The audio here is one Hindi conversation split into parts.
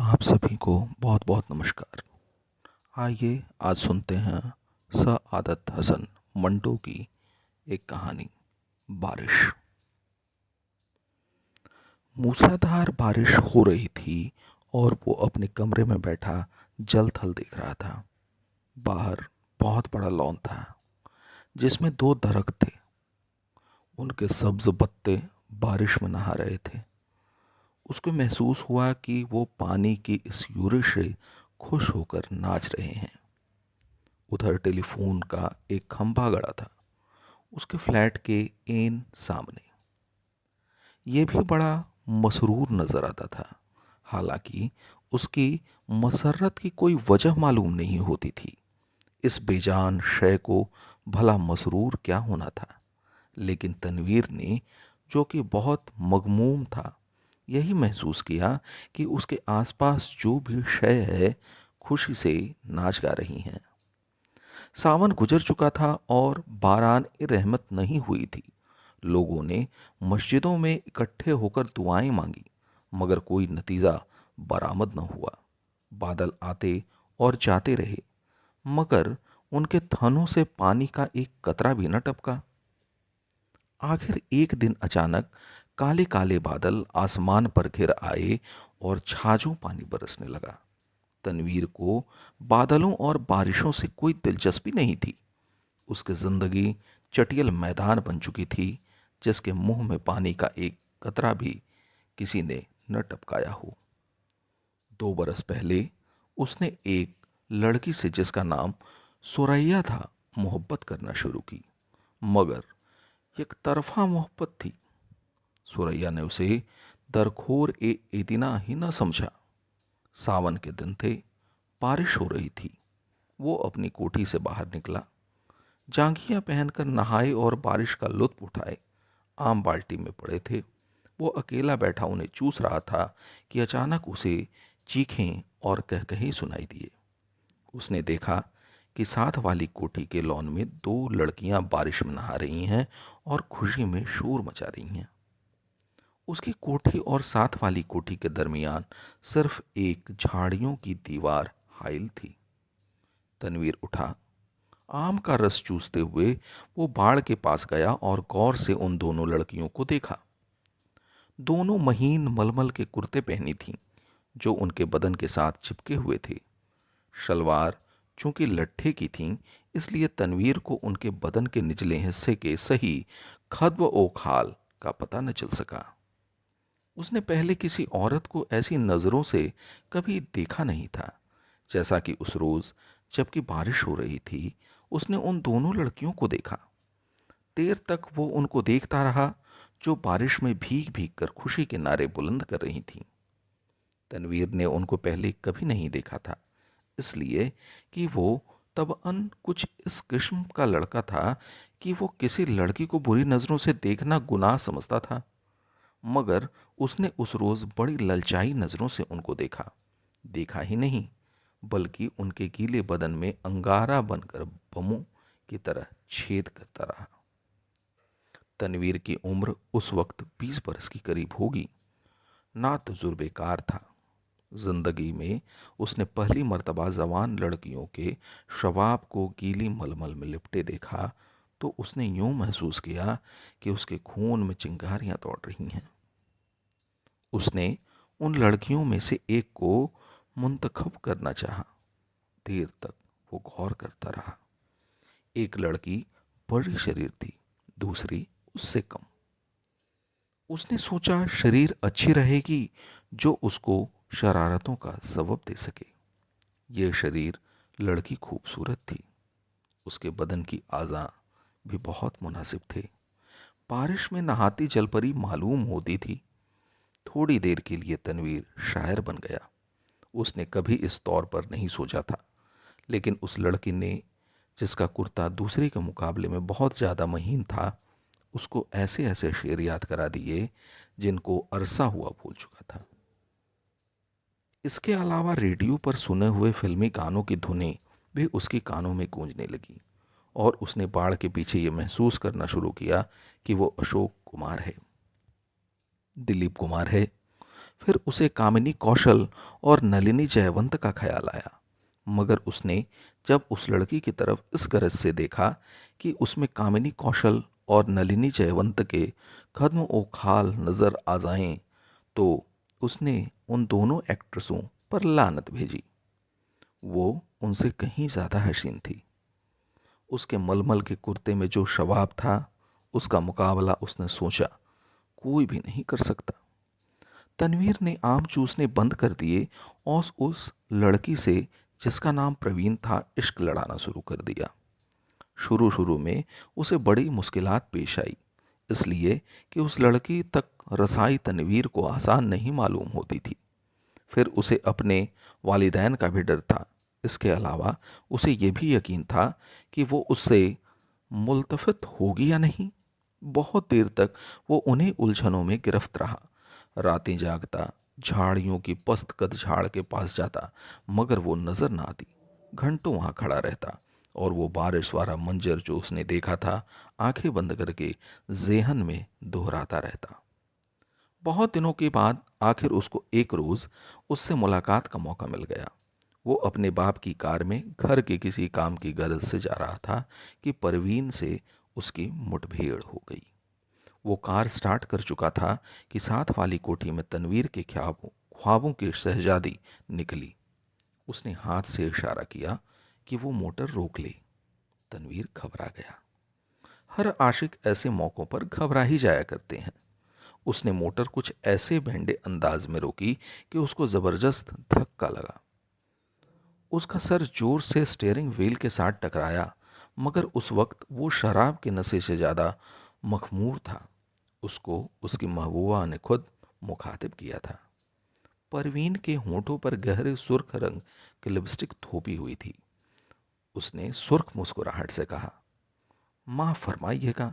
आप सभी को बहुत बहुत नमस्कार। आइए आज सुनते हैं सआदत हसन मंटो की एक कहानी, बारिश। मूसलाधार बारिश हो रही थी और वो अपने कमरे में बैठा जल थल देख रहा था। बाहर बहुत बड़ा लॉन था जिसमें दो दरख्त थे। उनके सब्ज पत्ते बारिश में नहा रहे थे। उसको महसूस हुआ कि वो पानी की इस यूरिश से खुश होकर नाच रहे हैं। उधर टेलीफोन का एक खंभा गड़ा था उसके फ्लैट के एन सामने। ये भी बड़ा मसरूर नजर आता था। हालांकि उसकी मसरत की कोई वजह मालूम नहीं होती थी। इस बेजान शय को भला मसरूर क्या होना था। लेकिन तनवीर ने, जो कि बहुत मगमूम था, यही महसूस किया कि उसके आसपास जो भी शय है खुशी से नाच गा रही हैं। सावन गुजर चुका था और बारान ए रहमत नहीं हुई थी। लोगों ने मस्जिदों में इकट्ठे होकर दुआएं मांगी, मगर कोई नतीजा बरामद न हुआ। बादल आते और जाते रहे, मगर उनके थनों से पानी का एक कतरा भी न टपका। आखिर एक दिन अचानक काले काले बादल आसमान पर घिर आए और छाजों पानी बरसने लगा। तनवीर को बादलों और बारिशों से कोई दिलचस्पी नहीं थी। उसकी जिंदगी चटियल मैदान बन चुकी थी जिसके मुंह में पानी का एक कतरा भी किसी ने न टपकाया हो। 2 बरस पहले उसने एक लड़की से, जिसका नाम सुरैया था, मोहब्बत करना शुरू की, मगर एक तरफा मोहब्बत थी। सुरैया ने उसे दरखोर ए इतना ही न समझा। सावन के दिन थे, बारिश हो रही थी। वो अपनी कोठी से बाहर निकला, जांघिया पहनकर नहाए और बारिश का लुत्फ उठाए। आम बाल्टी में पड़े थे। वो अकेला बैठा उन्हें चूस रहा था कि अचानक उसे चीखें और कहकहे सुनाई दिए। उसने देखा कि साथ वाली कोठी के लॉन में 2 लड़कियां बारिश में नहा रही हैं और खुशी में शोर मचा रही हैं। उसकी कोठी और साथ वाली कोठी के दरमियान सिर्फ एक झाड़ियों की दीवार हाइल थी। तनवीर उठा। आम का रस चूसते हुए वो बाड़ के पास गया और गौर से उन दोनों लड़कियों को देखा। दोनों महीन मलमल के कुर्ते पहनी थीं जो उनके बदन के साथ चिपके हुए थे। शलवार चूंकि लट्ठे की थीं, इसलिए तनवीर को उनके बदन के निचले हिस्से के सही खद्व ओ खाल का पता न चल सका। उसने पहले किसी औरत को ऐसी नजरों से कभी देखा नहीं था। जैसा कि उस रोज, जबकि बारिश हो रही थी, उसने उन दोनों लड़कियों को देखा। देर तक वो उनको देखता रहा जो बारिश में भीग भीग कर खुशी के नारे बुलंद कर रही थीं। तनवीर ने उनको पहले कभी नहीं देखा था, इसलिए कि वो तबअन कुछ इस किस्म का लड़का था कि वो किसी लड़की को बुरी नजरों से देखना गुनाह समझता था। मगर उसने उस रोज बड़ी ललचाई नजरों से उनको देखा। देखा ही नहीं, बल्कि उनके गीले बदन में अंगारा बनकर बमों की तरह छेद करता रहा। तनवीर की उम्र उस वक्त 20 बरस की करीब होगी। ना तजुर्बेकार था। जिंदगी में उसने पहली मर्तबा जवान लड़कियों के शवाब को गीली मलमल में लिपटे देखा तो उसने यूं महसूस किया कि उसके खून में चिंगारियां दौड़ रही हैं। उसने उन लड़कियों में से एक को मुंतखब करना चाहा। देर तक वो गौर करता रहा। एक लड़की बड़ी शरीर थी, दूसरी उससे कम। उसने सोचा शरीर अच्छी रहेगी जो उसको शरारतों का सबब दे सके। यह शरीर लड़की खूबसूरत थी। उसके बदन की आज़ा भी बहुत मुनासिब थे। बारिश में नहाती जलपरी मालूम होती थी। थोड़ी देर के लिए तनवीर शायर बन गया। उसने कभी इस तौर पर नहीं सोचा था, लेकिन उस लड़की ने, जिसका कुर्ता दूसरे के मुकाबले में बहुत ज़्यादा महीन था, उसको ऐसे ऐसे शेर याद करा दिए जिनको अरसा हुआ भूल चुका था। इसके अलावा रेडियो पर सुने हुए फिल्मी गानों की धुनें भी उसके कानों में गूंजने लगी और उसने बाढ़ के पीछे ये महसूस करना शुरू किया कि वो अशोक कुमार है, दिलीप कुमार है, फिर उसे कामिनी कौशल और नलिनी जयवंत का ख्याल आया, मगर उसने जब उस लड़की की तरफ इस गरज से देखा कि उसमें कामिनी कौशल और नलिनी जयवंत के कद्म और खाल नजर आ जाएं, तो उसने उन दोनों एक्ट्रेसों पर लानत भेजी। वो उनसे कहीं ज्यादा हसीन थी। उसके मलमल के कुर्ते में जो शवाब था, उसका मुकाबला उसने सोचा कोई भी नहीं कर सकता। तनवीर ने आम चूसने बंद कर दिए और उस लड़की से, जिसका नाम प्रवीण था, इश्क लड़ाना शुरू कर दिया। शुरू शुरू में उसे बड़ी मुश्किलात पेश आई, इसलिए कि उस लड़की तक रसाई तनवीर को आसान नहीं मालूम होती थी। फिर उसे अपने वालिदैन का भी डर था। इसके अलावा उसे ये भी यकीन था कि वो उससे मुल्तफित होगी या नहीं। बहुत देर तक वो उन्हीं उलझनों में गिरफ्त रहा। रातें जागता, झाड़ियों की पस्त कद झाड़ के पास जाता, मगर वो नजर ना आती। घंटों वहां खड़ा रहता और वो बारिश वाला मंजर जो उसने देखा था, आंखें बंद करके जेहन में दोहराता रहता। बहुत दिनों के बाद आखिर उसको एक रोज उससे मुलाकात का मौका मिल गया। वो अपने बाप की कार में घर के किसी काम की गरज से जा रहा था कि परवीन से उसकी मुठभेड़ हो गई। वो कार स्टार्ट कर चुका था कि साथ वाली कोठी में तनवीर के ख्वाबों ख्वाबों की शहजादी निकली। उसने हाथ से इशारा किया कि वो मोटर रोक ले। तनवीर घबरा गया। हर आशिक ऐसे मौकों पर घबरा ही जाया करते हैं। उसने मोटर कुछ ऐसे भेंडे अंदाज में रोकी कि उसको जबरदस्त धक्का लगा। उसका सर जोर से स्टीयरिंग व्हील के साथ टकराया, मगर उस वक्त वो शराब के नशे से ज्यादा मखमूर था। उसको उसकी महबूबा ने खुद मुखातिब किया था। परवीन के होठों पर गहरे सुर्ख रंग की लिपस्टिक थोपी हुई थी। उसने सुर्ख मुस्कुराहट से कहा, माफ फरमाइएगा,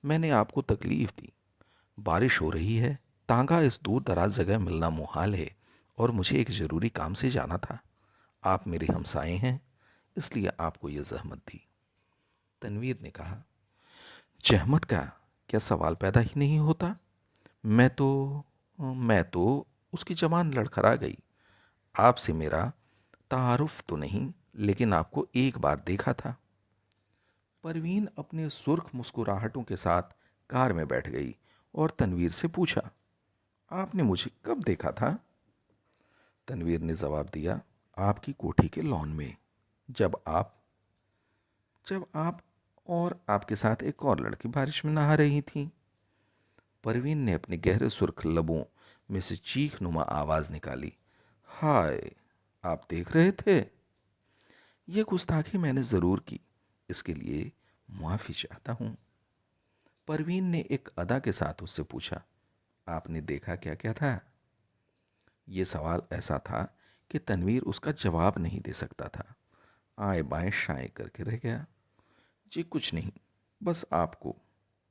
मैंने आपको तकलीफ दी। बारिश हो रही है, तांगा इस दूर दराज जगह मिलना मुहाल है, और मुझे एक जरूरी काम से जाना था। आप मेरे हमसाए हैं, इसलिए आपको यह जहमत दी। तनवीर ने कहा, जहमत का क्या सवाल पैदा ही नहीं होता। मैं तो मैं तो उसकी जबान लड़खड़ा गई। आपसे मेरा तारुफ तो नहीं, लेकिन आपको एक बार देखा था। परवीन अपने सुर्ख मुस्कुराहटों के साथ कार में बैठ गई और तनवीर से पूछा, आपने मुझे कब देखा था? तनवीर ने जवाब दिया, आपकी कोठी के लॉन में, जब आप जब आप और आपके साथ एक और लड़की बारिश में नहा रही थी। परवीन ने अपने गहरे सुर्ख लबों में से चीख नुमा आवाज निकाली, हाय, आप देख रहे थे? यह गुस्ताखी मैंने जरूर की, इसके लिए माफी चाहता हूं। परवीन ने एक अदा के साथ उससे पूछा, आपने देखा क्या क्या था? यह सवाल ऐसा था कि तनवीर उसका जवाब नहीं दे सकता था। आए बाएं शाएं करके रह गया। जी कुछ नहीं, बस आपको,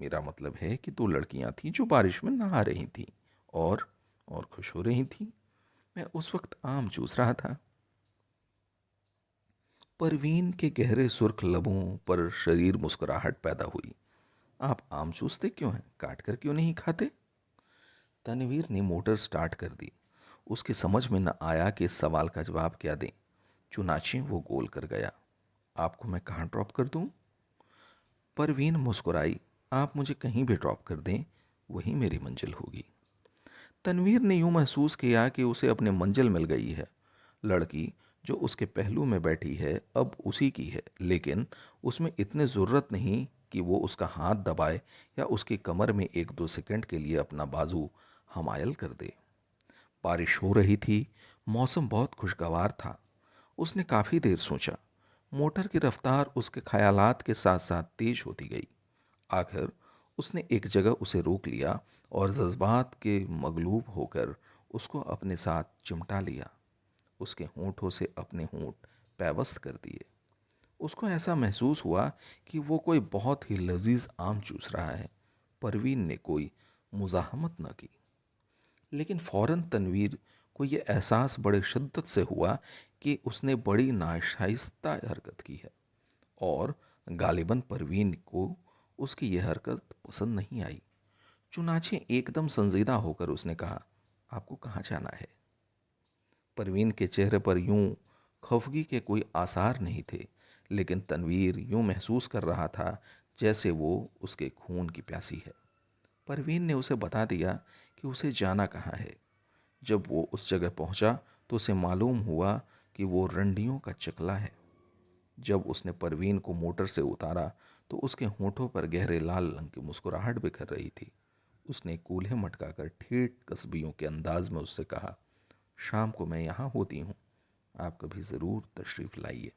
मेरा मतलब है कि दो लड़कियां थीं जो बारिश में नहा रही थीं और और खुश हो रही थीं। मैं उस वक्त आम चूस रहा था। परवीन के गहरे सुर्ख लबों पर शरीर मुस्कुराहट पैदा हुई। आप आम चूसते क्यों हैं, काट कर क्यों नहीं खाते? तनवीर ने मोटर स्टार्ट कर दी। उसकी समझ में न आया कि इस सवाल का जवाब क्या दें। चुनाचे वो गोल कर गया। आपको मैं कहाँ ड्रॉप कर दूं? परवीन मुस्कुराई, आप मुझे कहीं भी ड्रॉप कर दें, वही मेरी मंजिल होगी। तनवीर ने यूं महसूस किया कि उसे अपनी मंजिल मिल गई है। लड़की जो उसके पहलू में बैठी है अब उसी की है, लेकिन उसमें इतनी ज़रूरत नहीं कि वो उसका हाथ दबाए या उसकी कमर में एक दो सेकंड के लिए अपना बाजू हमायल कर दे। बारिश हो रही थी, मौसम बहुत खुशगवार था। उसने काफ़ी देर सोचा। मोटर की रफ्तार उसके ख्यालात के साथ साथ तेज होती गई। आखिर उसने एक जगह उसे रोक लिया और जज्बात के मगलूब होकर उसको अपने साथ चिमटा लिया। उसके होंठों से अपने होंठ पैवस्त कर दिए। उसको ऐसा महसूस हुआ कि वो कोई बहुत ही लजीज आम चूस रहा है। परवीन ने कोई मुजाहमत न की, लेकिन फौरन तनवीर को यह एहसास बड़े शिद्दत से हुआ कि उसने बड़ी नाशाइस्ता हरकत की है, और गालिबन परवीन को उसकी यह हरकत पसंद नहीं आई। चुनाचे एकदम संजीदा होकर उसने कहा, आपको कहाँ जाना है? परवीन के चेहरे पर यूं खफगी के कोई आसार नहीं थे, लेकिन तनवीर यूं महसूस कर रहा था जैसे वो उसके खून की प्यासी है। परवीन ने उसे बता दिया कि उसे जाना कहाँ है। जब वो उस जगह पहुंचा तो उसे मालूम हुआ कि वो रंडियों का चकला है। जब उसने परवीन को मोटर से उतारा तो उसके होठों पर गहरे लाल रंग की मुस्कुराहट बिखर रही थी। उसने कूल्हे मटकाकर ठेठ कस्बियों के अंदाज में उससे कहा, शाम को मैं यहाँ होती हूँ, आप कभी ज़रूर तशरीफ़ लाइए।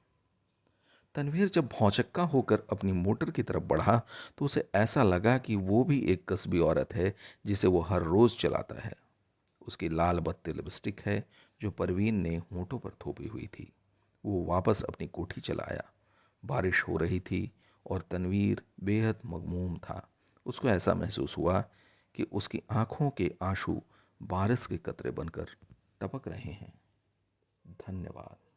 तनवीर जब भौचक्का होकर अपनी मोटर की तरफ बढ़ा तो उसे ऐसा लगा कि वो भी एक कस्बी औरत है जिसे वो हर रोज़ चलाता है। उसकी लाल बत्ती लिपस्टिक है जो परवीन ने होठों पर थोपी हुई थी। वो वापस अपनी कोठी चला आया। बारिश हो रही थी और तनवीर बेहद मगमूम था। उसको ऐसा महसूस हुआ कि उसकी आंखों के आंसू बारिश के कतरे बनकर टपक रहे हैं। धन्यवाद।